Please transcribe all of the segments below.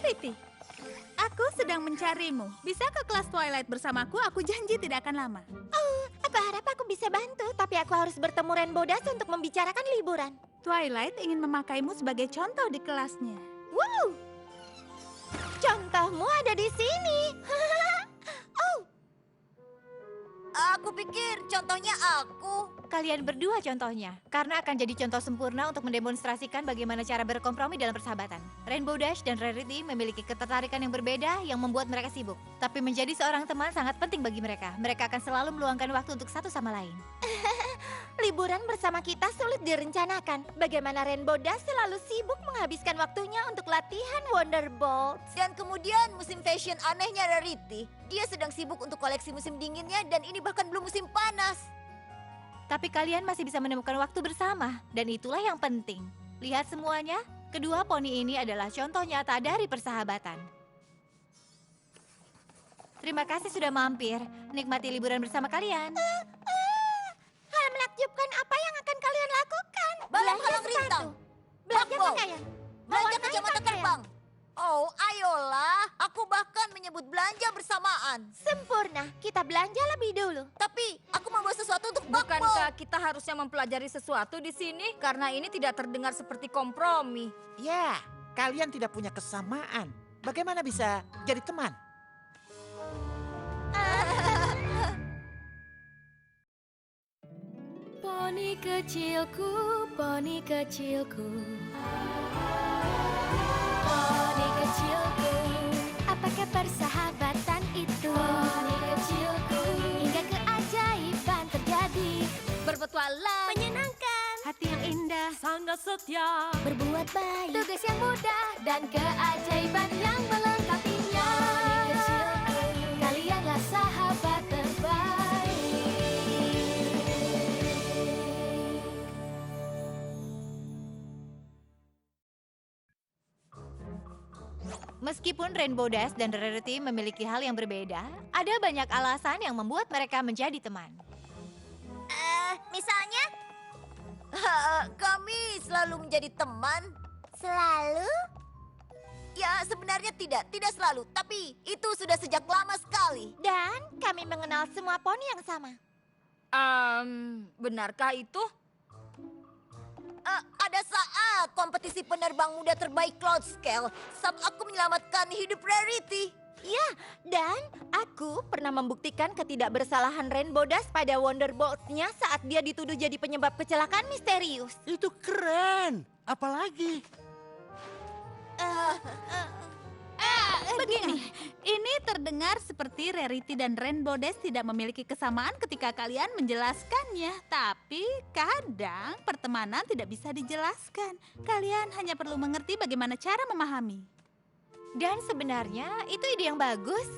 Rarity, aku sedang mencarimu. Bisa ke kelas Twilight bersamaku? Aku janji tidak akan lama. Oh, aku harap aku bisa bantu, tapi aku harus bertemu Rainbow Dash untuk membicarakan liburan. Twilight ingin memakaimu sebagai contoh di kelasnya. Wow! Contohmu ada di sini. Oh, Aku pikir contohnya aku. Kalian berdua contohnya, karena akan jadi contoh sempurna untuk mendemonstrasikan bagaimana cara berkompromi dalam persahabatan. Rainbow Dash dan Rarity memiliki ketertarikan yang berbeda yang membuat mereka sibuk. Tapi menjadi seorang teman sangat penting bagi mereka. Mereka akan selalu meluangkan waktu untuk satu sama lain. liburan bersama kita sulit direncanakan. Bagaimana Rainbow Dash selalu sibuk menghabiskan waktunya untuk latihan Wonderbolts. Dan kemudian musim fashion anehnya Rarity. Dia sedang sibuk untuk koleksi musim dinginnya dan ini bahkan belum musim panas. Tapi kalian masih bisa menemukan waktu bersama, dan itulah yang penting. Lihat semuanya, kedua poni ini adalah contoh nyata dari persahabatan. Terima kasih sudah mampir. Nikmati liburan bersama kalian. Hal menakjubkan apa yang akan kalian lakukan? Balap Belanja halang sepatu, rintang. belanja Blackball, pakaian, belanja mewarnai kacamata pakaian. terbang. Oh, ayolah. Aku bahkan menyebut belanja bersamaan. Sempurna, kita belanja lebih dulu. Tapi aku membawa sesuatu untuk Blackball. Bukankah kita harusnya mempelajari sesuatu di sini? Karena ini tidak terdengar seperti kompromi. Ya, kalian tidak punya kesamaan. Bagaimana bisa jadi teman? Poni kecilku, poni kecilku. Poni kecilku, apakah persahabatan itu? Poni kecilku, hingga keajaiban terjadi. Berpetualang, Menyenangkan, hati yang indah, sangat setia. berbuat baik, tugas yang mudah, dan keajaiban yang melengkapinya. Poni kecilku, kalianlah sahabat terbaik. Meskipun Rainbow Dash dan Rarity memiliki hal yang berbeda, ada banyak alasan yang membuat mereka menjadi teman. Misalnya, kami selalu menjadi teman. Selalu? Ya, sebenarnya tidak selalu. Tapi itu sudah sejak lama sekali. Dan kami mengenal semua poni yang sama. Benarkah itu? Ada saat kompetisi penerbang muda terbaik Cloud Scale saat aku menyelamatkan hidup Rarity. Ya, dan aku pernah membuktikan ketidakbersalahan Rainbow Dash pada Wonderbolts-nya saat dia dituduh jadi penyebab kecelakaan misterius. Itu keren. Apalagi? Begini, ini terdengar seperti Rarity dan Rainbow Dash tidak memiliki kesamaan ketika kalian menjelaskannya. Tapi kadang pertemanan tidak bisa dijelaskan. Kalian hanya perlu mengerti bagaimana cara memahami. Dan sebenarnya itu ide yang bagus.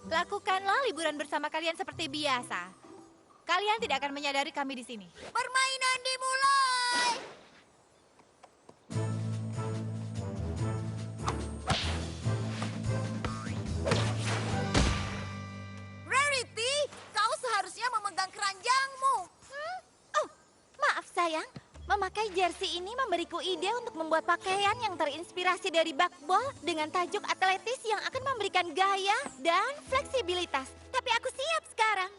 Lakukanlah liburan bersama kalian seperti biasa. Kalian tidak akan menyadari kami di sini. Permainan dimulai. Rarity, kau seharusnya memegang keranjangmu. Oh, maaf sayang. Memakai jersey ini memberiku ide untuk membuat pakaian yang terinspirasi dari bakbol dengan tajuk atletis yang akan memberikan gaya dan fleksibilitas. Tapi aku siap sekarang.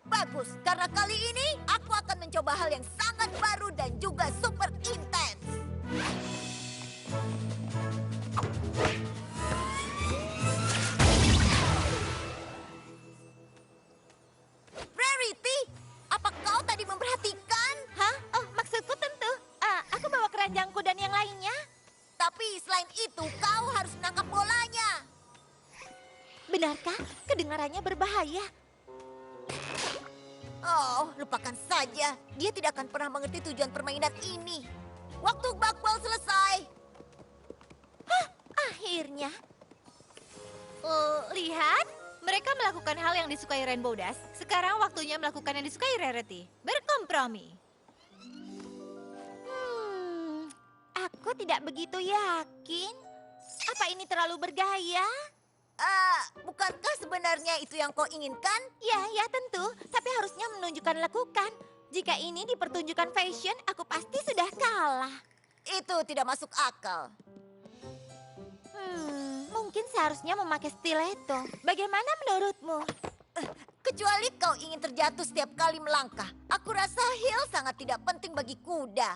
Bagus, karena kali ini aku akan mencoba hal yang sangat baru dan juga super intens. Rarity, apa kau tadi memperhatikan? Hah? Oh, maksudku tentu. Aku bawa keranjangku dan yang lainnya. Tapi selain itu, kau harus menangkap bolanya. Benarkah? Kedengarannya berbahaya. Oh, lupakan saja. Dia tidak akan pernah mengerti tujuan permainan ini. Waktu bakbal selesai. Akhirnya. Lihat, mereka melakukan hal yang disukai Rainbow Dash. Sekarang waktunya melakukan yang disukai Rarity. Berkompromi. Aku tidak begitu yakin. Apa ini terlalu bergaya? Bukankah sebenarnya itu yang kau inginkan? Ya, tentu. Tapi harusnya menunjukkan lekukan. Jika ini dipertunjukkan fashion, aku pasti sudah kalah. Itu tidak masuk akal. Mungkin seharusnya memakai stiletto. Bagaimana menurutmu? Kecuali kau ingin terjatuh setiap kali melangkah. Aku rasa heel sangat tidak penting bagi kuda.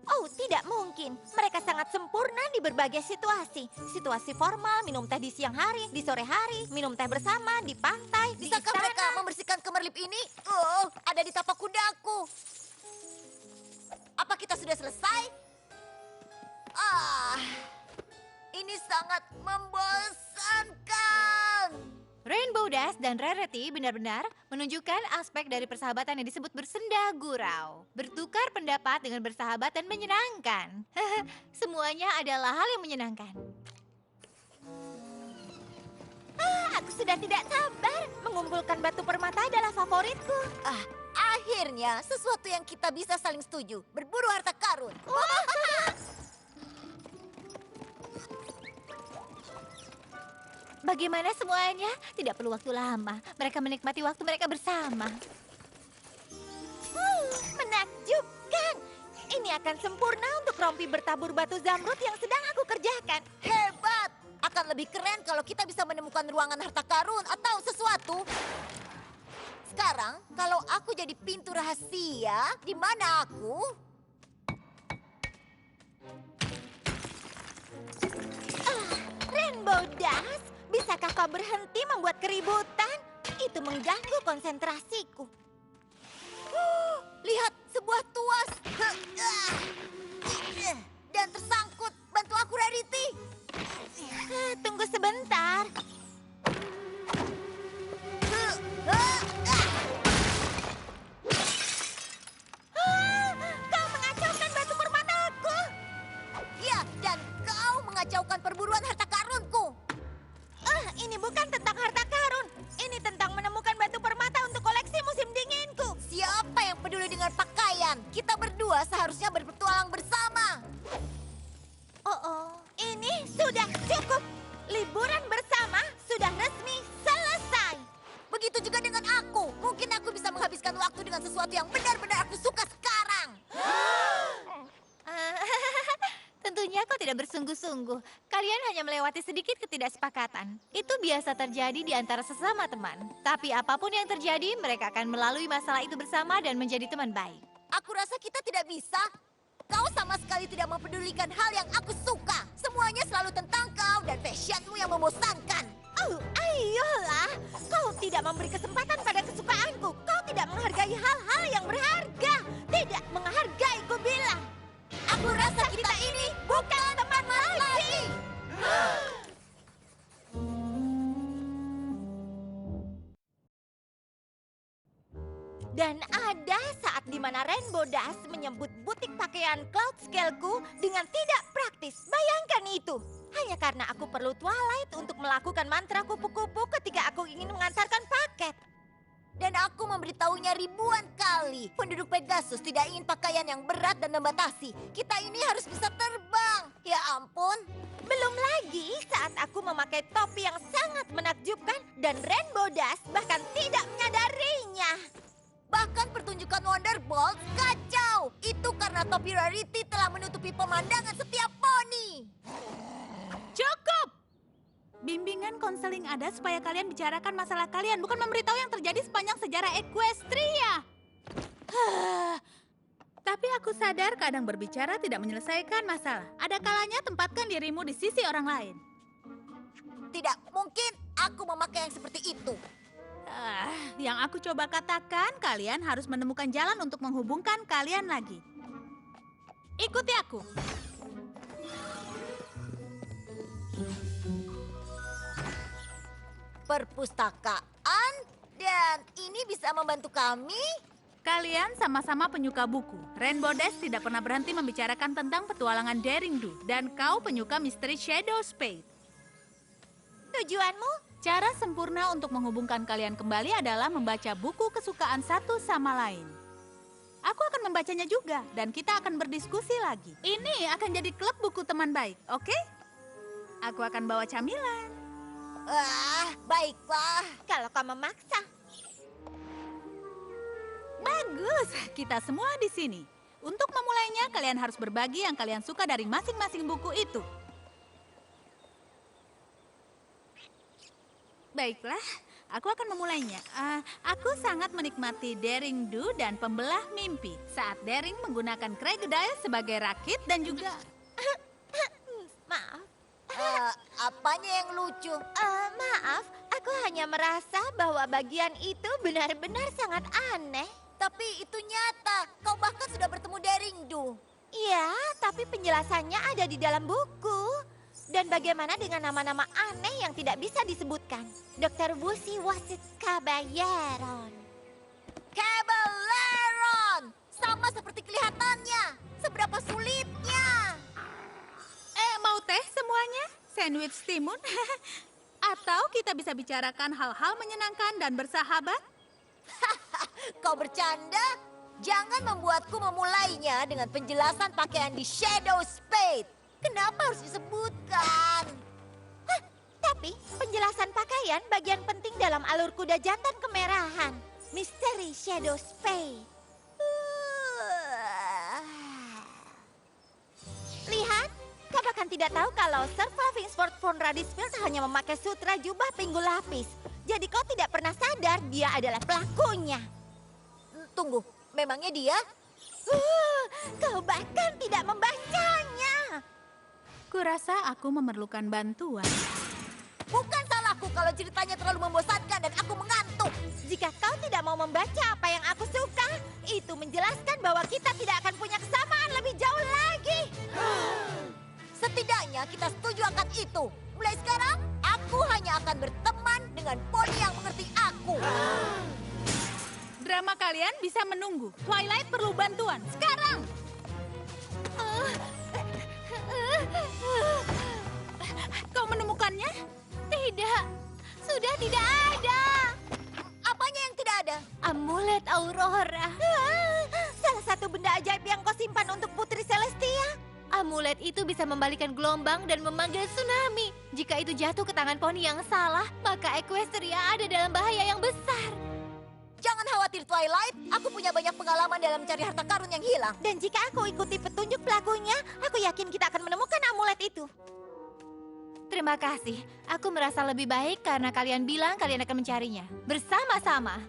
Oh, tidak mungkin. Mereka sangat sempurna di berbagai situasi. Situasi formal, minum teh di siang hari, di sore hari, minum teh bersama, di pantai, di Bisakah istana. mereka membersihkan kemerlip ini? Oh, ada di tapak kudaku. Apa kita sudah selesai? Ini sangat membosankan. Rainbow Dash dan Rarity benar-benar menunjukkan aspek dari persahabatan yang disebut bersenda gurau. Bertukar pendapat dengan bersahabat dan menyenangkan. Semuanya adalah hal yang menyenangkan. Aku sudah tidak sabar. Mengumpulkan batu permata adalah favoritku. Akhirnya sesuatu yang kita bisa saling setuju. Berburu harta karun. Bagaimana semuanya? Tidak perlu waktu lama. Mereka menikmati waktu mereka bersama. Menakjubkan. Ini akan sempurna untuk rompi bertabur batu zamrud yang sedang aku kerjakan. Hebat! Akan lebih keren kalau kita bisa menemukan ruangan harta karun atau sesuatu. Sekarang, kalau aku jadi pintu rahasia, di mana aku? Rainbow Dash, bisakah kau berhenti membuat keributan? Itu mengganggu konsentrasiku. Lihat, sebuah tuas. Dan tersangkut. Bantu aku, Rarity. Tunggu sebentar. Kau mengacaukan batu permataku. Ya, dan kau mengacaukan perburuan harta karunku. Ini bukan tentang harta karun. Ini tentang menemukan batu permata untuk koleksi musim dinginku. Siapa yang peduli dengan pakaian? Kita berdua seharusnya berpetualang bersama. Ini sudah cukup. Liburan bersama sudah resmi selesai. Begitu juga dengan aku. Mungkin aku bisa menghabiskan waktu dengan sesuatu yang benar-benar aku suka sekarang. Tentunya kau tidak bersungguh-sungguh. Kalian hanya melewati sedikit ketidaksepakatan. Itu biasa terjadi di antara sesama teman. Tapi apapun yang terjadi, mereka akan melalui masalah itu bersama dan menjadi teman baik. Aku rasa kita tidak bisa. Kau sama sekali tidak mempedulikan hal yang aku suka. Semuanya selalu tentang kau dan fashionmu yang membosankan. Ayolah. Kau tidak memberi kesempatan pada kesukaanku. Kau tidak menghargai hal-hal yang berharga. Tidak menghargai, ku bilang. Aku rasa kita ini bukan teman lagi. Dan ada saat di mana Rainbow Dash menyebut butik pakaian Cloud Scale-ku dengan tidak praktis. Bayangkan itu. Hanya karena aku perlu Twilight untuk melakukan mantra kupu-kupu ketika aku ingin mengantarkan paket. Dan aku memberitahunya ribuan kali. Penduduk Pegasus tidak ingin pakaian yang berat dan membatasi. Kita ini harus bisa terbang. Ya ampun. Belum lagi saat aku memakai topi yang sangat menakjubkan dan Rainbow Dash bahkan tidak menyadarinya. Bahkan pertunjukan Wonderbolt kacau. Itu karena topi Rarity telah menutupi pemandangan setiap poni. Cukup! Bimbingan konseling ada supaya kalian bicarakan masalah kalian, bukan memberitahu yang terjadi sepanjang sejarah Equestria. Tapi aku sadar kadang berbicara tidak menyelesaikan masalah. Ada kalanya tempatkan dirimu di sisi orang lain. Tidak mungkin aku memakai yang seperti itu. Yang aku coba katakan, kalian harus menemukan jalan untuk menghubungkan kalian lagi. Ikuti aku. Perpustakaan, dan ini bisa membantu kami. Kalian sama-sama penyuka buku. Rainbow Dash tidak pernah berhenti membicarakan tentang petualangan Daring Do. Dan kau penyuka misteri Shadow Spade. Tujuanmu? Cara sempurna untuk menghubungkan kalian kembali adalah membaca buku kesukaan satu sama lain. Aku akan membacanya juga, dan kita akan berdiskusi lagi. Ini akan jadi klub buku teman baik, oke? Aku akan bawa camilan. Baiklah. Kalau kau memaksa. Bagus, kita semua di sini. Untuk memulainya, kalian harus berbagi yang kalian suka dari masing-masing buku itu. Baiklah, aku akan memulainya. Aku sangat menikmati Daring Do dan Pembelah Mimpi. Saat Daring menggunakan Crocodile sebagai rakit dan juga... Maaf, Apanya yang lucu? maaf. Aku hanya merasa bahwa bagian itu benar-benar sangat aneh. Tapi itu nyata. Kau bahkan sudah bertemu Daring Do. Iya, tapi penjelasannya ada di dalam buku. Dan bagaimana dengan nama-nama aneh yang tidak bisa disebutkan? Dr. Wusi Wasit Caballeron. Cabaleron! Sama seperti kelihatannya. Seberapa sulitnya. Mau teh semuanya? Sandwich timun? Atau kita bisa bicarakan hal-hal menyenangkan dan bersahabat? Kau bercanda? Jangan membuatku memulainya dengan penjelasan pakaian di Shadow Spade. Kenapa harus disebutkan? Tapi penjelasan pakaian bagian penting dalam alur kuda jantan kemerahan. Misteri Shadow Spade. Lihat, kau bahkan tidak tahu kalau Sir Flavingsford von Radisfield hanya memakai sutra jubah pinggul lapis. Jadi kau tidak pernah sadar dia adalah pelakunya. Tunggu, memangnya dia? Kau bahkan tidak membacanya. Kurasa aku memerlukan bantuan. Bukan salahku kalau ceritanya terlalu membosankan dan aku mengantuk. Jika kau tidak mau membaca apa yang aku suka, itu menjelaskan bahwa kita tidak akan punya kesamaan lebih jauh lagi. Setidaknya kita setuju akan itu. Mulai sekarang, aku hanya akan berteman dengan poni yang mengerti aku. Drama kalian bisa menunggu. Twilight perlu bantuan. Sekarang! Kau menemukannya? Tidak, sudah tidak ada. Apanya yang tidak ada? Amulet Aurora. Salah satu benda ajaib yang kau simpan untuk Putri Celestia. Amulet itu bisa membalikan gelombang dan memanggil tsunami. Jika itu jatuh ke tangan poni yang salah, maka Equestria ada dalam bahaya yang besar. Jangan khawatir Twilight, aku punya banyak pengalaman dalam mencari harta karun yang hilang. Dan jika aku ikuti petunjuk pelakunya, aku yakin kita akan menemukan amulet itu. Terima kasih. Aku merasa lebih baik karena kalian bilang kalian akan mencarinya. Bersama-sama.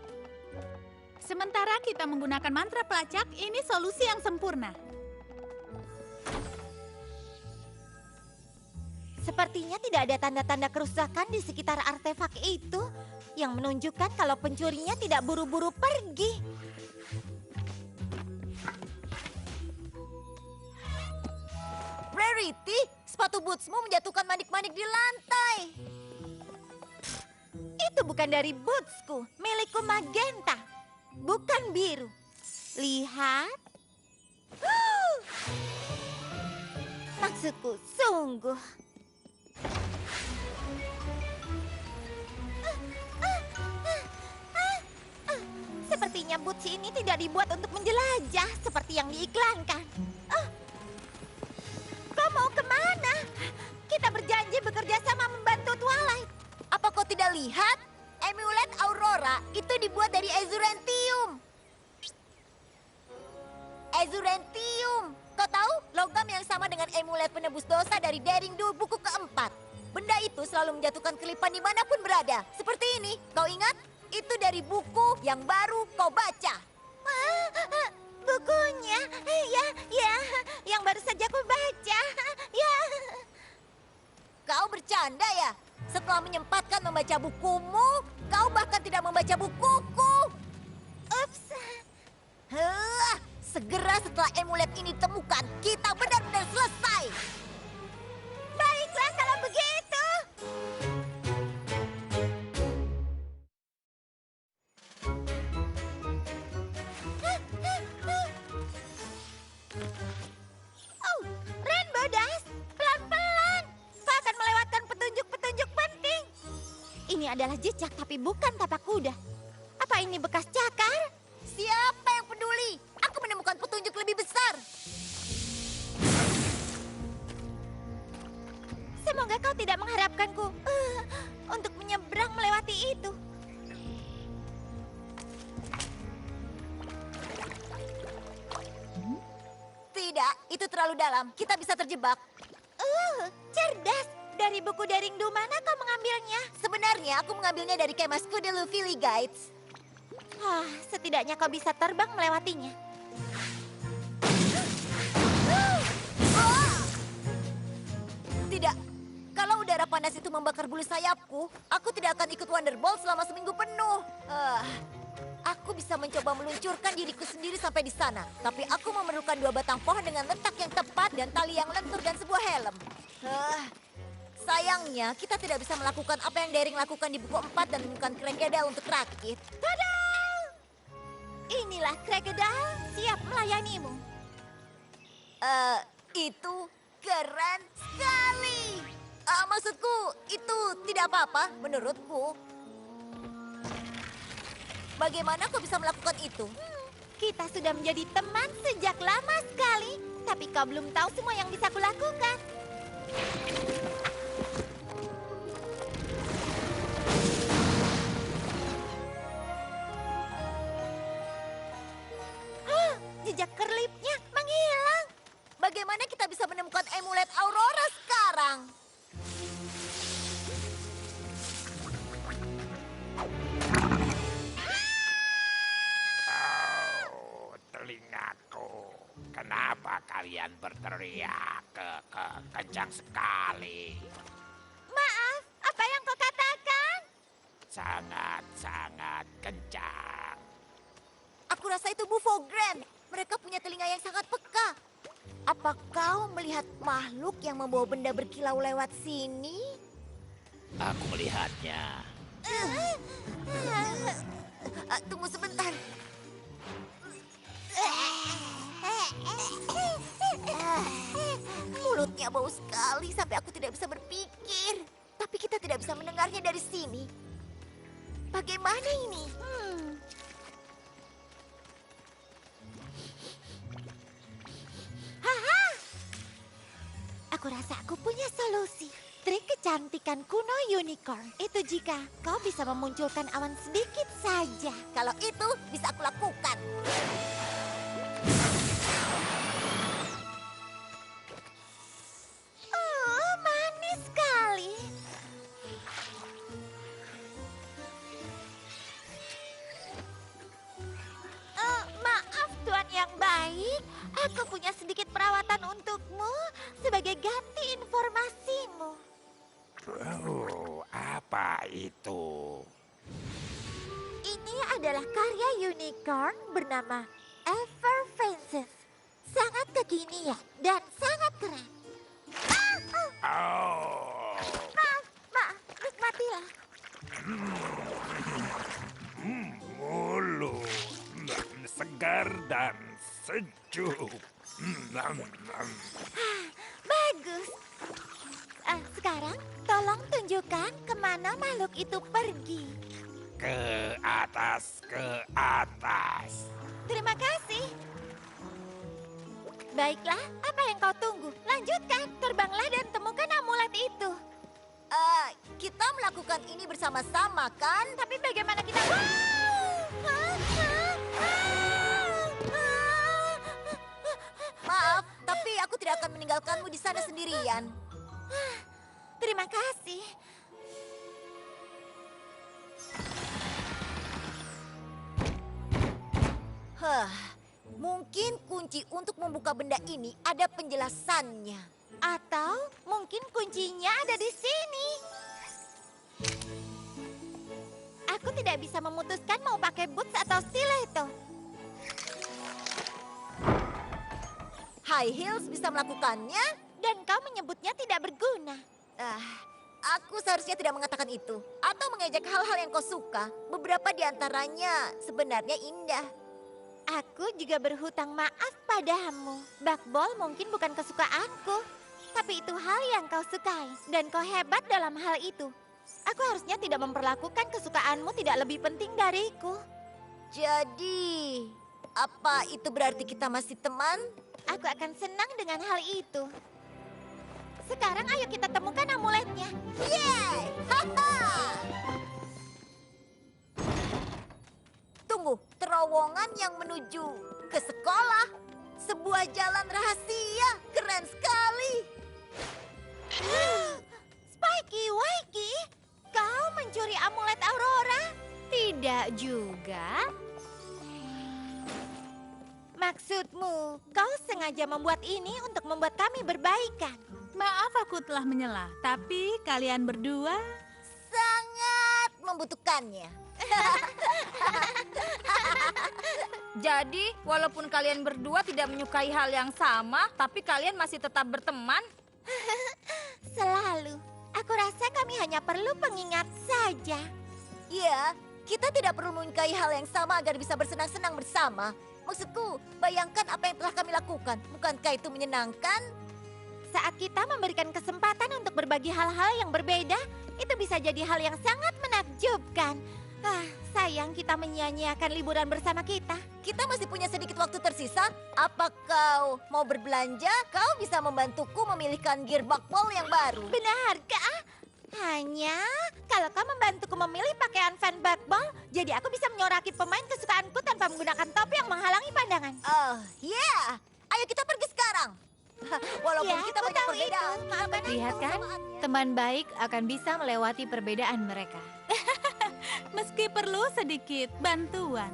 Sementara kita menggunakan mantra pelacak, ini solusi yang sempurna. Sepertinya tidak ada tanda-tanda kerusakan di sekitar artefak itu yang menunjukkan kalau pencurinya tidak buru-buru pergi. Rarity, sepatu bootsmu menjatuhkan manik-manik di lantai. Itu bukan dari bootsku, milikku magenta, bukan biru. Lihat. Maksudku sungguh. Sepertinya boots ini tidak dibuat untuk menjelajah seperti yang diiklankan. Kau mau kemana? Kita berjanji bekerja sama membantu Twilight. Apa kau tidak lihat? Amulet Aurora itu dibuat dari Azurentium. Azurentium. Kau tahu? Logam yang sama dengan amulet penebus dosa dari Daring Do buku keempat. Benda itu selalu menjatuhkan kelipan dimanapun berada. Seperti ini. Kau ingat? Itu dari buku yang baru kau baca. Bukunya, ya, yang baru saja aku baca. Ya. Kau bercanda ya? Setelah menyempatkan membaca bukumu, kau bahkan tidak membaca bukuku. Ups. Segera setelah amulet ini ditemukan, kita benar-benar selesai. Baiklah kalau begitu. Oh, Rainbow Dash, pelan-pelan. Kau akan melewatkan petunjuk-petunjuk penting. Ini adalah jejak tapi bukan tapak kuda. Apa ini bekas cakar? Siapa yang peduli? Aku menemukan petunjuk lebih besar. Semoga kau tidak mengharapkanku untuk menyeberang melewati itu. Itu terlalu dalam. Kita bisa terjebak. Cerdas. Dari buku Daring Do mana kau mengambilnya? Sebenarnya aku mengambilnya dari kemah Skude Luffy Guides. Setidaknya kau bisa terbang melewatinya. Tidak. Kalau udara panas itu membakar bulu sayapku, aku tidak akan ikut Wonderbolt selama seminggu penuh. Aku bisa mencoba meluncurkan diriku sendiri sampai di sana. Tapi aku memerlukan 2 batang pohon dengan letak yang tepat dan tali yang lentur dan sebuah helm. Sayangnya, kita tidak bisa melakukan apa yang Daring lakukan di buku 4 dan menemukan Crocodile untuk rakit. Tada! Inilah Crocodile, siap melayanimu. Itu keren sekali. Maksudku, itu tidak apa-apa menurutku. Bagaimana kau bisa melakukan itu? Kita sudah menjadi teman sejak lama sekali. Tapi kau belum tahu semua yang bisa kulakukan. Jejak kerlipnya menghilang. Bagaimana kita bisa menemukan emulet Aurora sekarang? Telingaku. Kenapa kalian berteriak kencang sekali? Maaf, apa yang kau katakan? Sangat-sangat kencang. Aku rasa itu Bufo Grand. Mereka punya telinga yang sangat peka. Apa kau melihat makhluk yang membawa benda berkilau lewat sini? Aku melihatnya. Tunggu sebentar. Mulutnya bau sekali sampai aku tidak bisa berpikir. Tapi kita tidak bisa mendengarnya dari sini. Bagaimana ini? Aku rasa aku punya solusi. Trik kecantikan kuno unicorn. Itu jika kau bisa memunculkan awan sedikit saja. Kalau itu bisa aku lakukan. Manis sekali. Maaf Tuan yang baik. Aku punya sedikit perawatan untukmu sebagai ganti informasimu. Apa itu? Ini adalah karya unicorn bernama Effervescence. Sangat kekinian dan sangat keren. Oh. Maaf, nikmatilah. Mulut segar dan sejuk. Bagus. Sekarang tolong tunjukkan kemana makhluk itu pergi. Ke atas, ke atas. Terima kasih. Baiklah, apa yang kau tunggu? Lanjutkan, terbanglah dan temukan amulet itu. Kita melakukan ini bersama-sama, kan? Tapi bagaimana kita... Maaf, tapi aku tidak akan meninggalkanmu di sana sendirian. Terima kasih. Mungkin kunci untuk membuka benda ini ada penjelasannya. Atau mungkin kuncinya ada di sini. Aku tidak bisa memutuskan mau pakai boots atau stiletto. High heels bisa melakukannya? Dan kau menyebutnya tidak berguna. Aku seharusnya tidak mengatakan itu. Atau mengejek hal-hal yang kau suka. Beberapa di antaranya sebenarnya indah. Aku juga berhutang maaf padamu. Bakbol mungkin bukan kesukaanku. Tapi itu hal yang kau sukai. Dan kau hebat dalam hal itu. Aku harusnya tidak memperlakukan kesukaanmu tidak lebih penting dariku. Jadi, apa itu berarti kita masih teman? Aku akan senang dengan hal itu. Sekarang ayo kita temukan amuletnya. Yeay! Haha! Tunggu, terowongan yang menuju ke sekolah. Sebuah jalan rahasia. Keren sekali. Spikey Wakey, kau mencuri amulet Aurora? Tidak juga. Maksudmu, kau sengaja membuat ini untuk membuat kami berbaikan. Maaf aku telah menyela, tapi kalian berdua Sangat membutuhkannya. Jadi, walaupun kalian berdua tidak menyukai hal yang sama, tapi kalian masih tetap berteman? Selalu. Aku rasa kami hanya perlu pengingat saja. Ya, kita tidak perlu menyukai hal yang sama agar bisa bersenang-senang bersama. Maksudku, bayangkan apa yang telah kami lakukan. Bukankah itu menyenangkan? Saat kita memberikan kesempatan untuk berbagi hal-hal yang berbeda, itu bisa jadi hal yang sangat menakjubkan. Sayang kita menyia-nyiakan liburan bersama kita. Kita masih punya sedikit waktu tersisa. Apa kau mau berbelanja? Kau bisa membantuku memilihkan gear bakpol yang baru. Benarkah? Hanya kalau kau membantuku memilih pakaian fan bakball, jadi aku bisa menyoraki pemain kesukaanku tanpa menggunakan topi yang menghalangi pandangan. Oh, yeah. Ayo kita pergi sekarang. Walaupun Ya, kita aku banyak tahu perbedaan. itu. kita banyak Lihat kan, kesamaannya. teman baik akan bisa melewati perbedaan mereka. meski perlu sedikit bantuan.